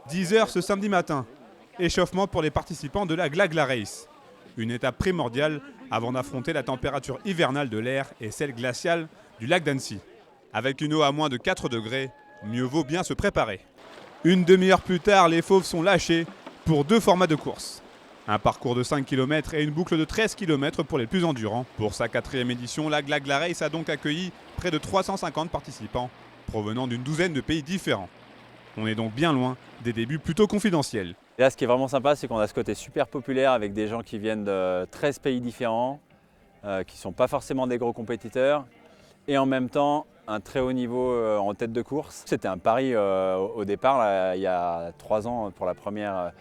10 h ce samedi matin. Échauffement pour les participants de la Glagla Race. Une étape primordiale avant d'affronter la température hivernale de l'air et celle glaciale du lac d'Annecy. Avec une eau à moins de 4 degrés, mieux vaut bien se préparer. Une demi-heure plus tard, les fauves sont lâchés pour 2 formats de course. Un parcours de 5 km et une boucle de 13 km pour les plus endurants. Pour sa 4e édition, la Glagla Race a donc accueilli près de 350 participants provenant d'une douzaine de pays différents. On est donc bien loin des débuts plutôt confidentiels. Et là, ce qui est vraiment sympa, c'est qu'on a ce côté super populaire avec des gens qui viennent de 13 pays différents, qui ne sont pas forcément des gros compétiteurs, et en même temps un très haut niveau en tête de course. C'était un pari au départ, là, il y a 3 ans, pour la première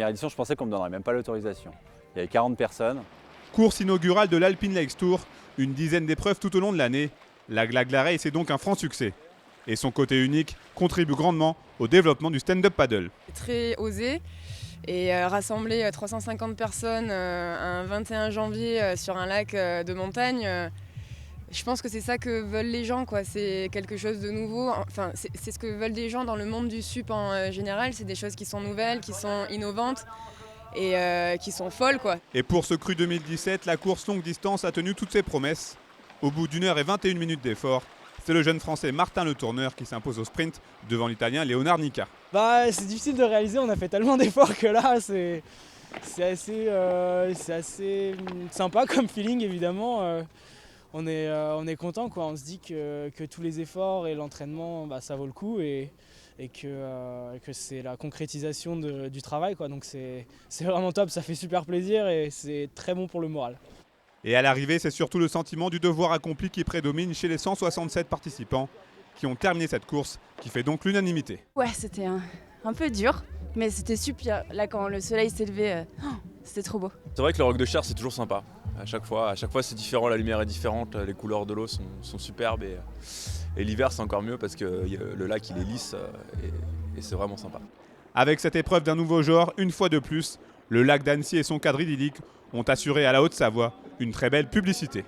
édition, je pensais qu'on ne me donnerait même pas l'autorisation. Il y avait 40 personnes. Course inaugurale de l'Alpine Lakes Tour, une dizaine d'épreuves tout au long de l'année. La Glagla Race est donc un franc succès. Et son côté unique contribue grandement au développement du stand-up paddle. Très osé et rassembler 350 personnes un 21 janvier sur un lac de montagne, je pense que c'est ça que veulent les gens, quoi. C'est quelque chose de nouveau. Enfin, c'est ce que veulent les gens dans le monde du sup en général. C'est des choses qui sont nouvelles, qui sont innovantes et qui sont folles, quoi. Et pour ce cru 2017, la course longue distance a tenu toutes ses promesses. Au bout d'1 h et 21 minutes d'effort, c'est le jeune français Martin Le Tourneur qui s'impose au sprint devant l'italien Leonard Nica. C'est difficile de réaliser, on a fait tellement d'efforts que là c'est assez sympa comme feeling évidemment. On est content, quoi. On se dit que tous les efforts et l'entraînement ça vaut le coup et que c'est la concrétisation du travail, quoi. Donc c'est vraiment top, ça fait super plaisir et c'est très bon pour le moral. Et à l'arrivée, c'est surtout le sentiment du devoir accompli qui prédomine chez les 167 participants qui ont terminé cette course, qui fait donc l'unanimité. Ouais, c'était un peu dur, mais c'était super. Là, quand le soleil s'est levé, c'était trop beau. C'est vrai que le roc de Cher, c'est toujours sympa. À chaque fois c'est différent, la lumière est différente, les couleurs de l'eau sont superbes et l'hiver c'est encore mieux parce que le lac il est lisse et c'est vraiment sympa. Avec cette épreuve d'un nouveau genre, une fois de plus, le lac d'Annecy et son cadre idyllique ont assuré à la Haute-Savoie une très belle publicité.